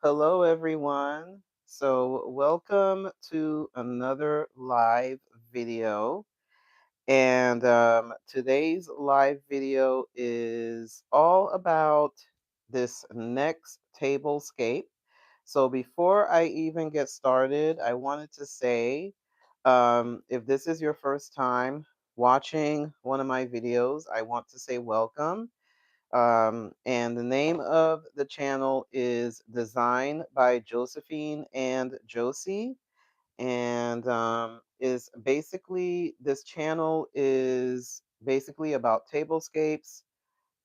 Hello, everyone. So, welcome to another live video. And today's live video is all about this next tablescape. So, before I even get started, I wanted to say if this is your first time watching one of my videos, I want to say welcome. And the name of the channel is Design by Josephine and Josie. And is basically this channel is basically about tablescapes,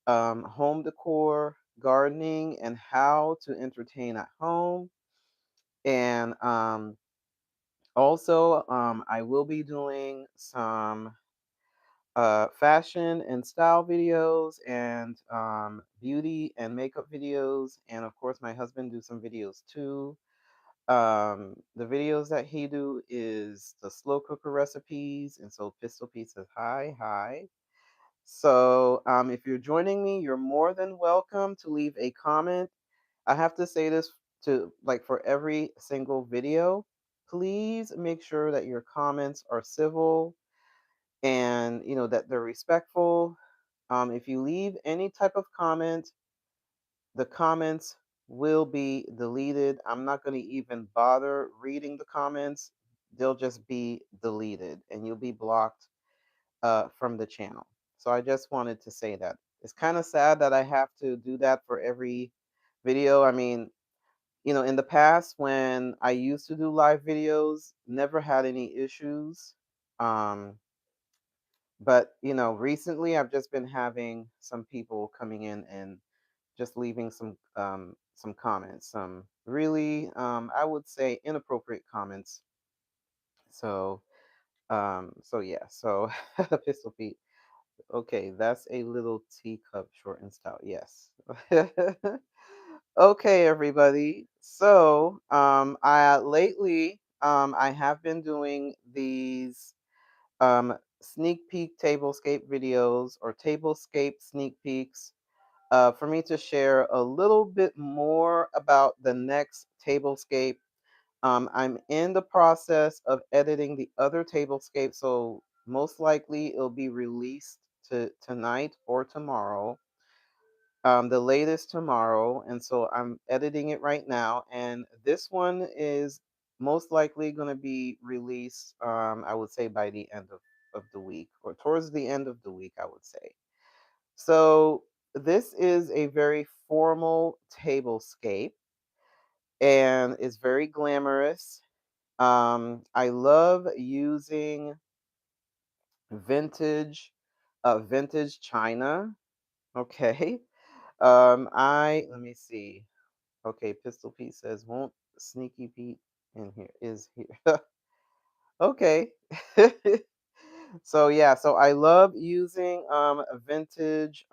home decor, gardening, and how to entertain at home. And also, I will be doing some fashion and style videos and beauty and makeup videos, and of course my husband do some videos too. The videos that he do is the slow cooker recipes, and so Pistol Pete says hi. So if you're joining me, you're more than welcome to leave a comment. I have to say this to like for every single video, please make sure that your comments are civil and that they're respectful. If you leave any type of comment, the comments will be deleted. I'm not going to even bother reading the comments. They'll just be deleted and you'll be blocked from the channel. So I just wanted to say that. It's kind of sad that I have to do that for every video. I mean, in the past when I used to do live videos, never had any issues. Um, but recently I've just been having some people coming in and just leaving some comments, some really I would say inappropriate comments. So yeah, so Pistol Pete. Okay, that's a little teacup, short and stout. Yes. Okay, everybody. So I lately I have been doing these sneak peek tablescape videos or tablescape sneak peeks for me to share a little bit more about the next tablescape. I'm in the process of editing the other tablescape, so most likely it'll be released tonight or tomorrow, the latest tomorrow. And so I'm editing it right now, and this one is most likely going to be released, I would say, by the end of the week or towards the end of the week, I would say. So this is a very formal tablescape and it's very glamorous. I love using vintage vintage china. Okay. I let me see. Okay, Pistol Pete says won't Sneaky Pete in here is here. Okay. So yeah, so I love using vintage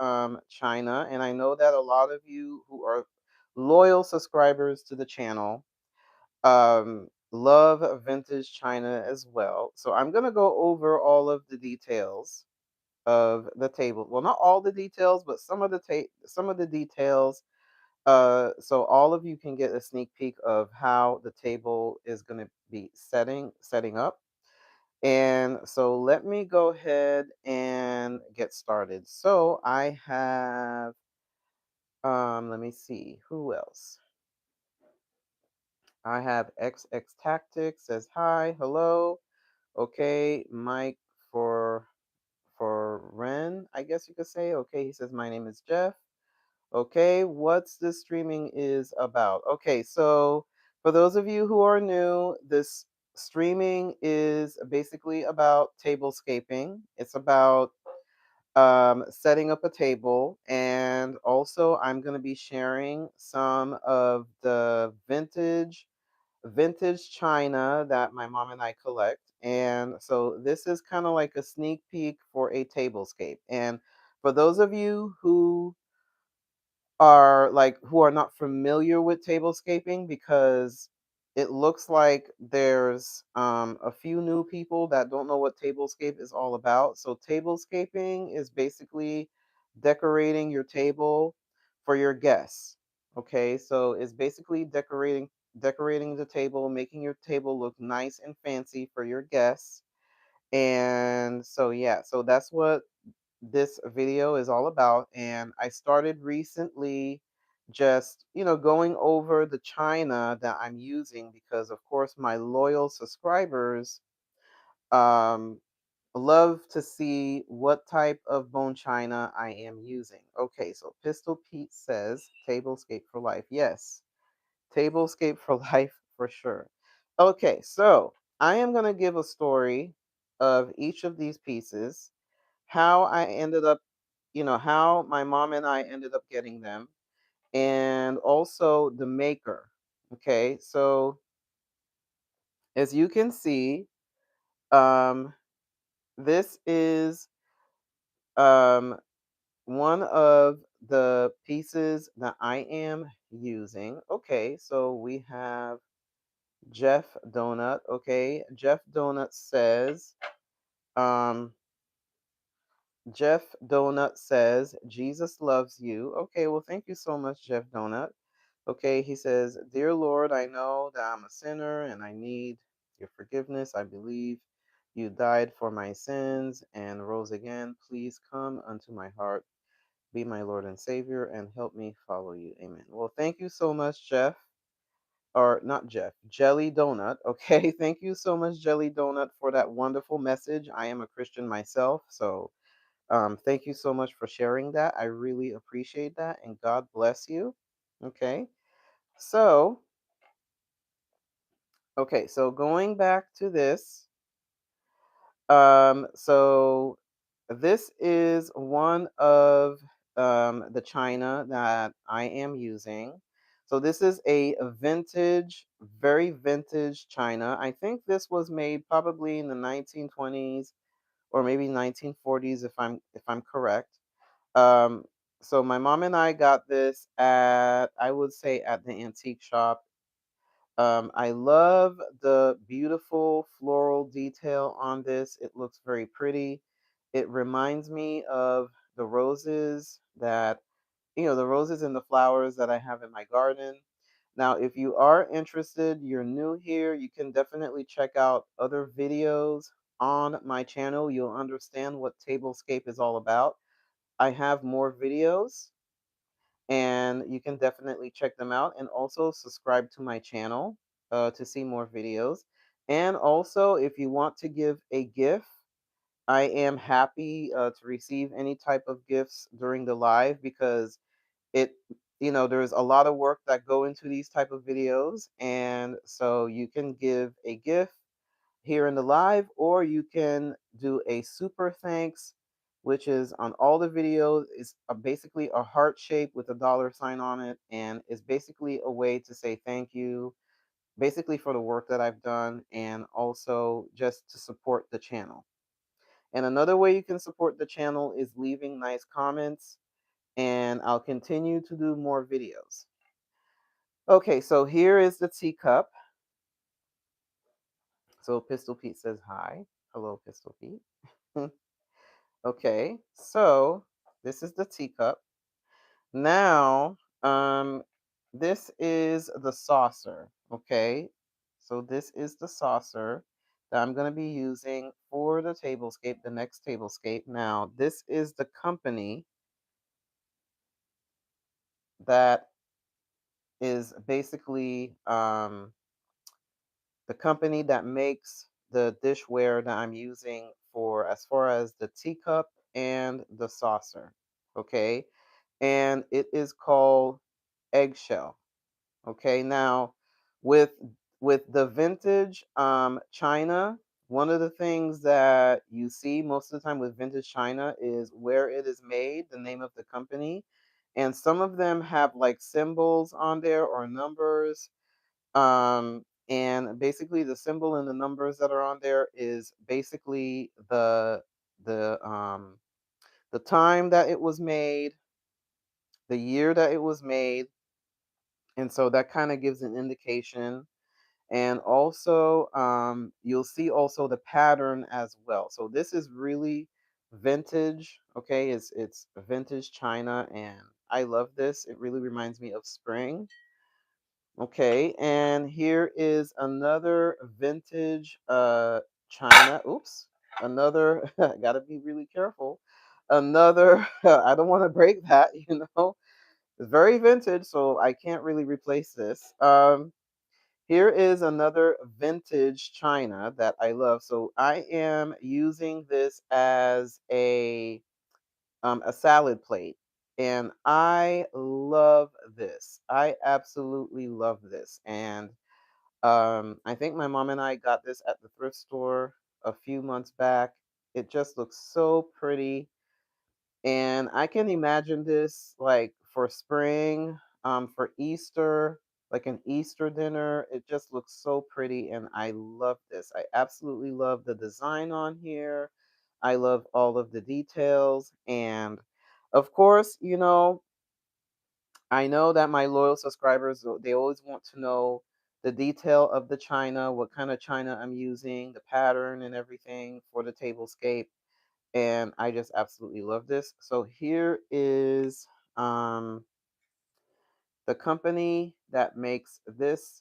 china, and I know that a lot of you who are loyal subscribers to the channel love vintage china as well. So I'm going to go over all of the details of the table. Well, not all the details, but some of the details, so all of you can get a sneak peek of how the table is going to be setting up. And so let me go ahead and get started. So I have, let me see, who else? I have XX Tactics says hi, hello. Okay, Mike for Ren, I guess you could say. Okay, he says my name is Jeff. Okay, what's this streaming is about? Okay, so for those of you who are new, this streaming is basically about tablescaping. It's about setting up a table, and also I'm going to be sharing some of the vintage china that my mom and I collect. And so this is kind of like a sneak peek for a tablescape. And for those of you who are not familiar with tablescaping, because it looks like there's a few new people that don't know what tablescape is all about. So tablescaping is basically decorating your table for your guests. Okay, so it's basically decorating the table, making your table look nice and fancy for your guests. And so yeah, so that's what this video is all about. And I started recently just, going over the china that I'm using because of course my loyal subscribers um love to see what type of bone china I am using. Okay, so Pistol Pete says tablescape for life. Yes, tablescape for life for sure. Okay, so I am going to give a story of each of these pieces, how I ended up, how my mom and I ended up getting them, and also the maker. Okay, so as you can see, um, this is um, one of the pieces that I am using. Okay, so we have Jeff Donut. Okay, Jeff Donut says, um, Jeff Donut says, Jesus loves you. Okay, well, thank you so much, Jeff Donut. Okay, he says, Dear Lord, I know that I'm a sinner and I need your forgiveness. I believe you died for my sins and rose again. Please come unto my heart, be my Lord and Savior, and help me follow you. Amen. Well, thank you so much, Jeff. Or not Jeff, Jelly Donut. Okay, thank you so much, Jelly Donut, for that wonderful message. I am a Christian myself, so thank you so much for sharing that. I really appreciate that, and God bless you. Okay, so so going back to this, so this is one of the china that I am using. So this is a vintage, very vintage china. I think this was made probably in the 1920s or maybe 1940s if I'm correct. Um, so my mom and I got this at, I would say, at the antique shop. I love the beautiful floral detail on this. It looks very pretty. It reminds me of the roses that, the roses and the flowers that I have in my garden. Now, if you are interested, you're new here, you can definitely check out other videos on my channel. You'll understand what Tablescape is all about. I have more videos and you can definitely check them out and also subscribe to my channel to see more videos. And also, if you want to give a gift, I am happy to receive any type of gifts during the live because it there's a lot of work that go into these type of videos, and so you can give a gift here in the live, or you can do a super thanks, which is on all the videos. Is basically a heart shape with a dollar sign on it, and it's basically a way to say thank you, basically for the work that I've done, and also just to support the channel. And another way you can support the channel is leaving nice comments, and I'll continue to do more videos. Okay, so here is the teacup. So Pistol Pete says hi. Hello, Pistol Pete. Okay, so this is the teacup. Now, this is the saucer. Okay, so this is the saucer that I'm going to be using for the tablescape, the next tablescape. Now, this is the company that is basically the company that makes the dishware that I'm using for as far as the teacup and the saucer. Okay, and it is called Eggshell. Okay, now with the vintage china, one of the things that you see most of the time with vintage china is where it is made, the name of the company, and some of them have like symbols on there or numbers. And basically the symbol and the numbers that are on there is basically the time that it was made, the year that it was made, and so that kind of gives an indication. And also, you'll see also the pattern as well. So this is really vintage. Okay, it's vintage china, and I love this. It really reminds me of spring. Okay, and here is another vintage china. Oops. Another got to be really careful. Another I don't want to break that, you know. It's very vintage, so I can't really replace this. Here is another vintage china that I love. So I am using this as a salad plate, and I love this. I absolutely love this, and I think my mom and I got this at the thrift store a few months back. It just looks so pretty. And I can imagine this like for spring, for Easter, like an Easter dinner. It just looks so pretty, and I love this. I absolutely love the design on here. I love all of the details. And of course, I know that my loyal subscribers, they always want to know the detail of the china, what kind of china I'm using, the pattern and everything for the tablescape, and I just absolutely love this. So here is um, the company that makes this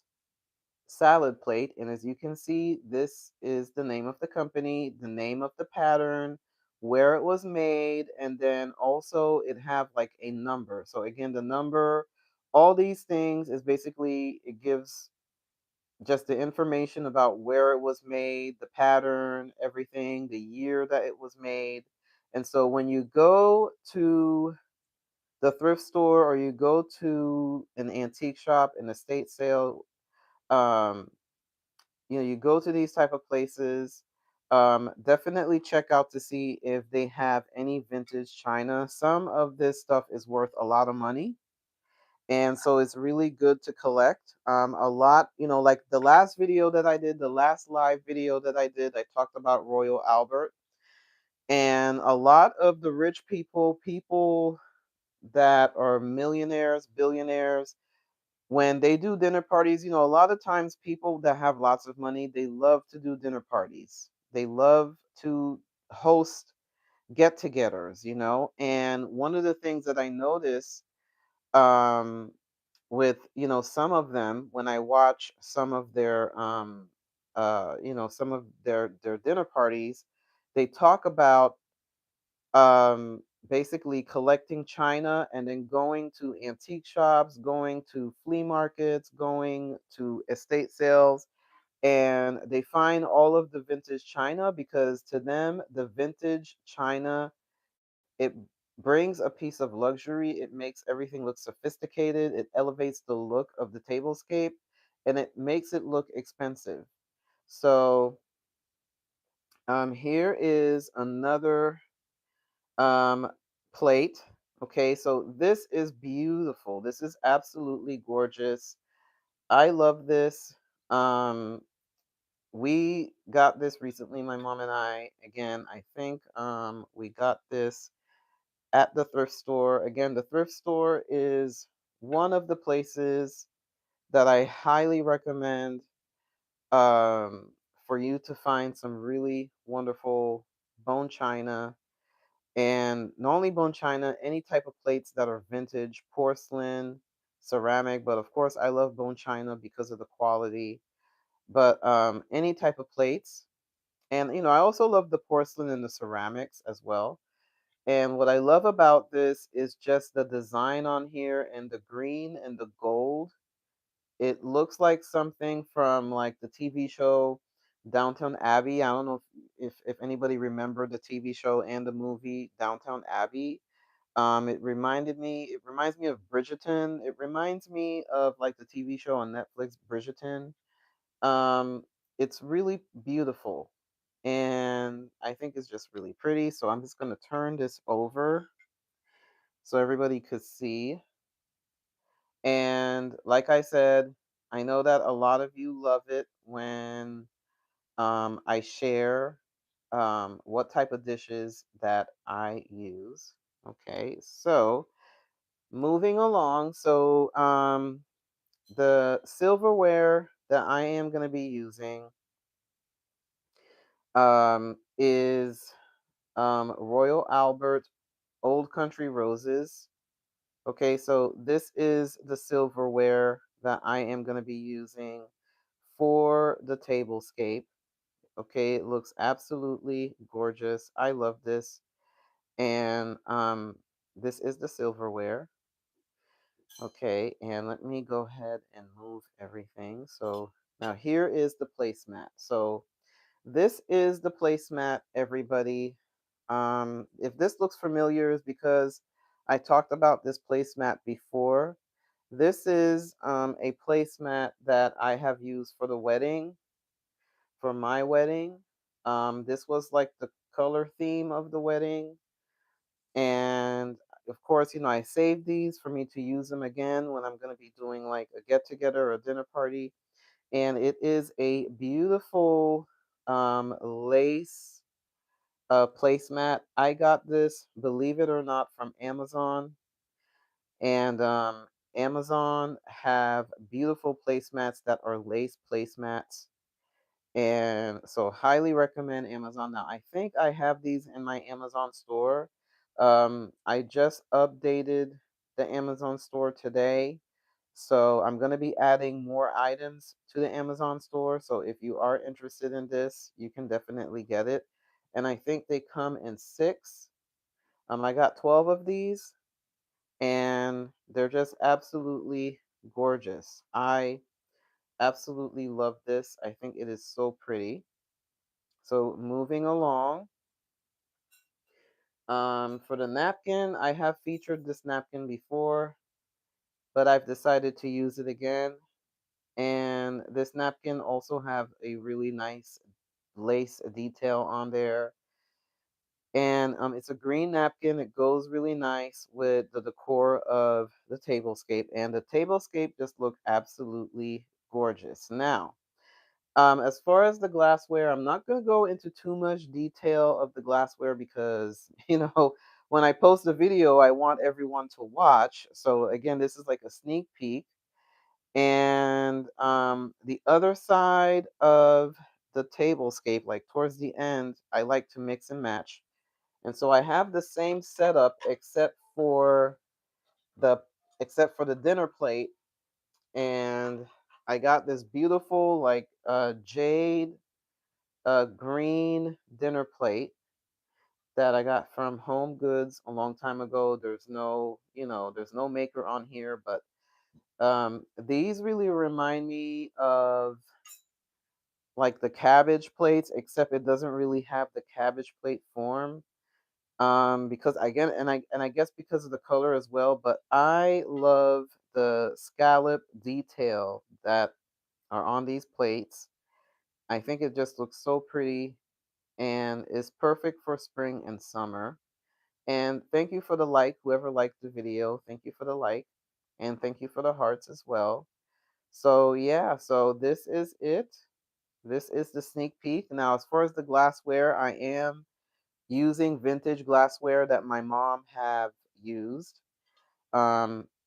salad plate, and as you can see, this is the name of the company, the name of the pattern, where it was made, and then also it have like a number. So again, the number, all these things is basically it gives just the information about where it was made, the pattern, everything, the year that it was made. And so when you go to the thrift store or you go to an antique shop, an estate sale, um, you go to these type of places, definitely check out to see if they have any vintage china. Some of this stuff is worth a lot of money, and so it's really good to collect. A lot, like the last video that I did, the last live video that I did, I talked about Royal Albert, and a lot of the rich people that are millionaires, billionaires, when they do dinner parties, a lot of times people that have lots of money, they love to do dinner parties. They love to host get-togethers, and one of the things that I notice, um, with some of them, when I watch some of their some of their dinner parties, they talk about basically collecting china and then going to antique shops, going to flea markets, going to estate sales, and they find all of the vintage china because to them the vintage china, it brings a piece of luxury. It makes everything look sophisticated. It elevates the look of the tablescape, and it makes it look expensive. So here is another um, plate. Okay, so this is beautiful. This is absolutely gorgeous. I love this. Um, we got this recently, my mom and I. Again, I think we got this at the thrift store. Again, the thrift store is one of the places that I highly recommend for you to find some really wonderful bone china. And not only bone china, any type of plates that are vintage, porcelain, ceramic, but of course I love bone china because of the quality. But any type of plates. And I also love the porcelain and the ceramics as well. And what I love about this is just the design on here and the green and the gold. It looks like something from like the TV show Downtown Abbey. I don't know if anybody remember the TV show and the movie Downtown Abbey. It reminds me of Bridgerton. It reminds me of like the TV show on Netflix, Bridgerton. Um, it's really beautiful, and I think it's just really pretty. So I'm just gonna turn this over so everybody could see. And like I said, I know that a lot of you love it when I share what type of dishes that I use. Okay, so moving along. So the silverware that I am going to be using is Royal Albert Old Country Roses. Okay, so this is the silverware that I am going to be using for the tablescape. Okay, it looks absolutely gorgeous. I love this. And this is the silverware. Okay, and let me go ahead and move everything. So now here is the placemat. So this is the placemat, everybody. If this looks familiar, is because I talked about this placemat before. This is a placemat that I have used for the wedding, for my wedding. This was like the color theme of the wedding. And of course, I saved these for me to use them again when I'm going to be doing like a get together or a dinner party. And it is a beautiful lace placemat. I got this, believe it or not, from Amazon. And Amazon have beautiful placemats that are lace placemats. And so highly recommend Amazon. Now, I think I have these in my Amazon store. I just updated the Amazon store today. So I'm going to be adding more items to the Amazon store. So if you are interested in this, you can definitely get it. And I think they come in six. I got 12 of these and they're just absolutely gorgeous. I absolutely love this. I think it is so pretty. So moving along, for the napkin, I have featured this napkin before, but I've decided to use it again. And this napkin also have a really nice lace detail on there. And it's a green napkin. It goes really nice with the decor of the tablescape. And the tablescape just look absolutely gorgeous. Now, as far as the glassware, I'm not going to go into too much detail of the glassware because, when I post a video, I want everyone to watch. So again, this is like a sneak peek. And the other side of the tablescape, like towards the end, I like to mix and match. And so I have the same setup the except for the dinner plate. And I got this beautiful like jade green dinner plate that I got from Home Goods a long time ago. There's no maker on here, but these really remind me of like the cabbage plates, except it doesn't really have the cabbage plate form. Because again, and I guess because of the color as well, but I love the scallop detail that are on these plates. I think it just looks so pretty and is perfect for spring and summer. And thank you for the like, whoever liked the video. Thank you for the like. And thank you for the hearts as well. So, yeah, so this is it. This is the sneak peek. Now, as far as the glassware, I am using vintage glassware that my mom have used.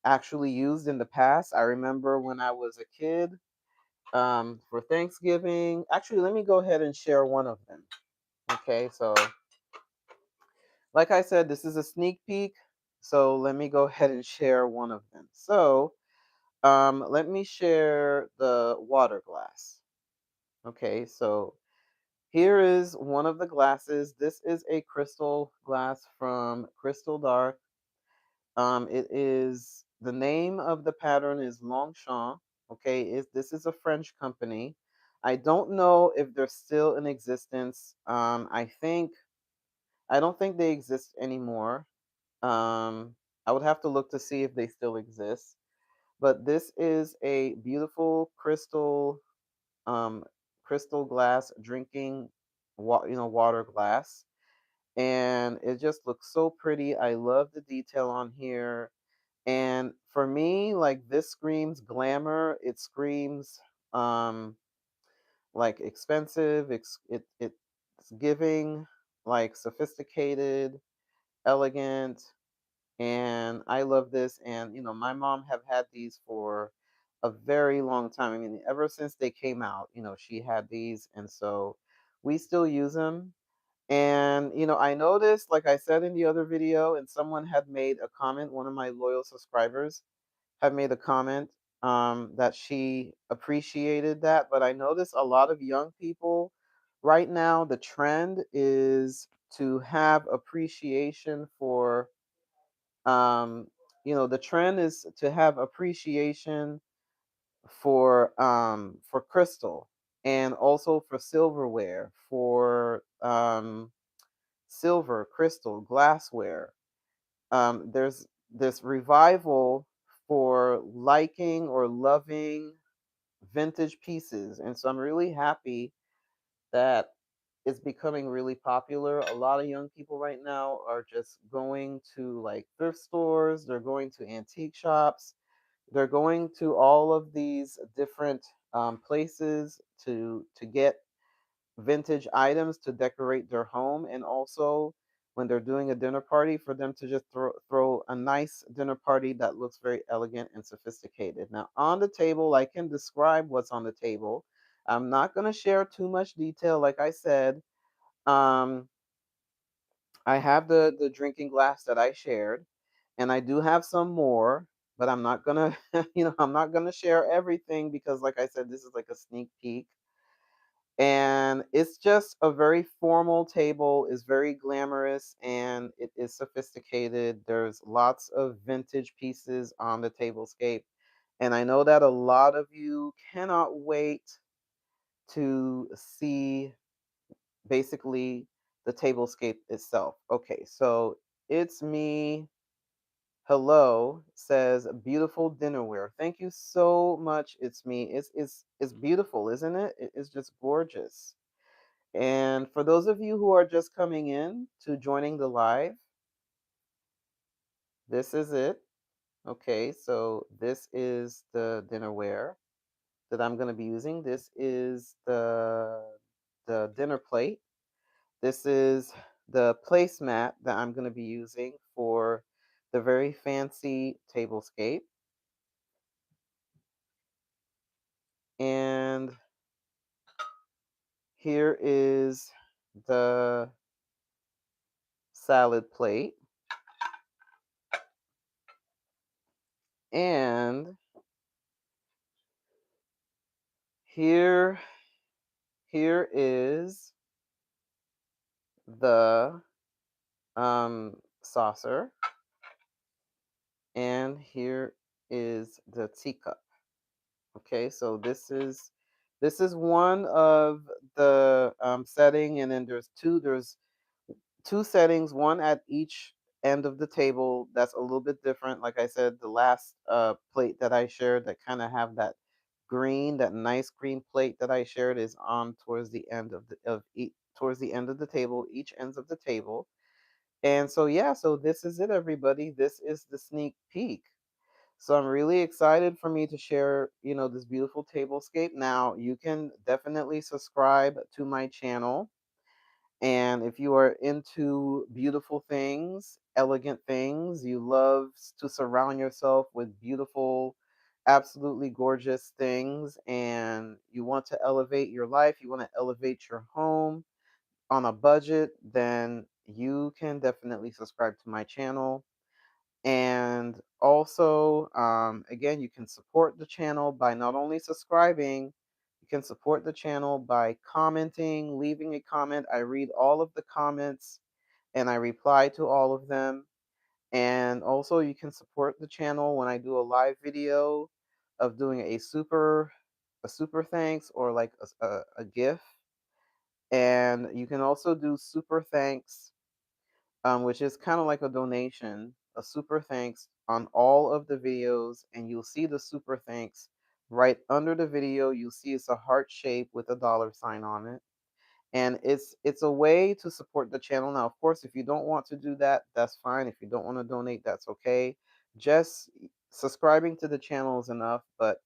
Actually used in the past. I remember when I was a kid, for Thanksgiving. Actually, let me go ahead and share one of them. Okay, so like I said, this is a sneak peek. So let me go ahead and share one of them. So let me share the water glass. Okay, so here is one of the glasses. This is a crystal glass from Crystal Dark. It is the name of the pattern is Longchamp. Okay, this is a French company. I don't know if they're still in existence. I don't think they exist anymore. Um, I would have to look to see if they still exist. But this is a beautiful um, crystal glass drinking, water glass, and it just looks so pretty. I love the detail on here, and for me, like this screams glamour. It screams like expensive. It's giving like sophisticated, elegant, and I love this. And my mom have had these for a very long time. I mean, ever since they came out, she had these, and so we still use them. And, I noticed, like I said in the other video, and someone had made a comment, one of my loyal subscribers had made a comment that she appreciated that. But I noticed a lot of young people right now, the trend is to have appreciation for, um, the trend is to have appreciation for crystal, and also for silverware, for silver, crystal, glassware. There's this revival for liking or loving vintage pieces. And so I'm really happy that it's becoming really popular. A lot of young people right now are just going to like thrift stores, they're going to antique shops, they're going to all of these different places to get vintage items to decorate their home, and also when they're doing a dinner party, for them to just throw a nice dinner party that looks very elegant and sophisticated. Now, on the table, I can describe what's on the table. I'm not going to share too much detail. Like I said, um, I have the drinking glass that I shared, and I do have some more, but I'm not gonna, I'm not gonna share everything because, like I said, this is like a sneak peek. And it's just a very formal table, is very glamorous, and it is sophisticated. There's lots of vintage pieces on the tablescape. And I know that a lot of you cannot wait to see basically the tablescape itself. Okay, so it's me. Hello, says beautiful dinnerware. Thank you so much. It's me. It's beautiful, isn't it? It's just gorgeous. And for those of you who are just coming in to joining the live, this is it. Okay, so this is the dinnerware that I'm going to be using. This is the dinner plate. This is the placemat that I'm going to be using for the very fancy tablescape. And here is the salad plate. And here here is the saucer, and here is the teacup. Okay, so this is one of the setting, and then there's two settings, one at each end of the table. That's a little bit different. Like I said, the last plate that I shared that kind of have that green, that nice green plate that I shared, is on towards the end towards the end of the table, each ends of the table. And so, yeah, so this is it, everybody. This is the sneak peek. So I'm really excited for me to share, this beautiful tablescape. Now, you can definitely subscribe to my channel. And if you are into beautiful things, elegant things, you love to surround yourself with beautiful, absolutely gorgeous things, and you want to elevate your life, you want to elevate your home on a budget, then you can definitely subscribe to my channel. And also, again, you can support the channel by not only subscribing, you can support the channel by commenting, leaving a comment. I read all of the comments and I reply to all of them. And also, you can support the channel when I do a live video of doing a super thanks, or like a GIF. And you can also do super thanks, which is kind of like a donation, a super thanks on all of the videos, and you'll see the super thanks right under the video. You'll see it's a heart shape with a dollar sign on it, and it's a way to support the channel. Now, of course, if you don't want to do that, that's fine. If you don't want to donate, that's okay. Just subscribing to the channel is enough. But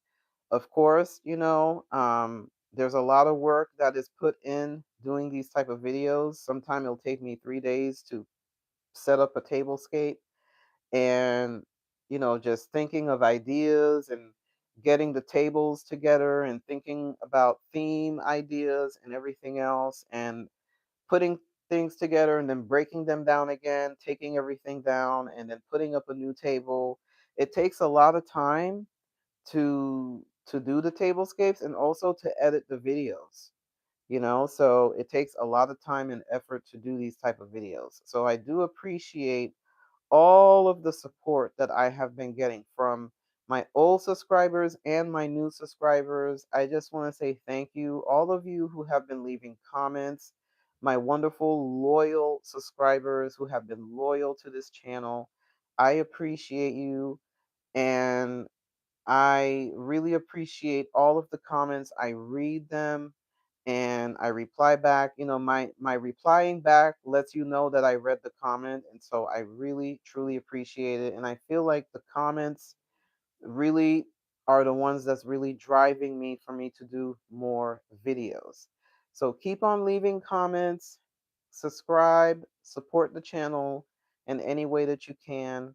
of course, there's a lot of work that is put in doing these type of videos. Sometimes it'll take me 3 days to set up a tablescape, and just thinking of ideas and getting the tables together and thinking about theme ideas and everything else, and putting things together and then breaking them down again, taking everything down and then putting up a new table. It takes a lot of time to do the tablescapes and also to edit the videos, so it takes a lot of time and effort to do these type of videos. So I do appreciate all of the support that I have been getting from my old subscribers and my new subscribers. I just want to say thank you, all of you who have been leaving comments, my wonderful, loyal subscribers who have been loyal to this channel. I appreciate you, and I really appreciate all of the comments. I read them and I reply back. My replying back lets you know that I read the comment, and so I really truly appreciate it. And I feel like the comments really are the ones that's really driving me for me to do more videos. So keep on leaving comments, subscribe, support the channel in any way that you can,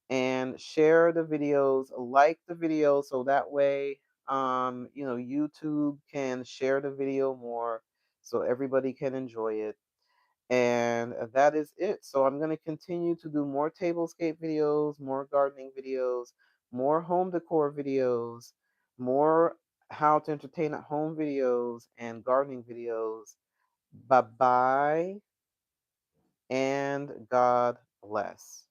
and share the videos, like the video, so that way YouTube can share the video more so everybody can enjoy it. And that is it. So I'm going to continue to do more tablescape videos, more gardening videos, more home decor videos, more how to entertain at home videos and gardening videos. Bye bye, and God bless.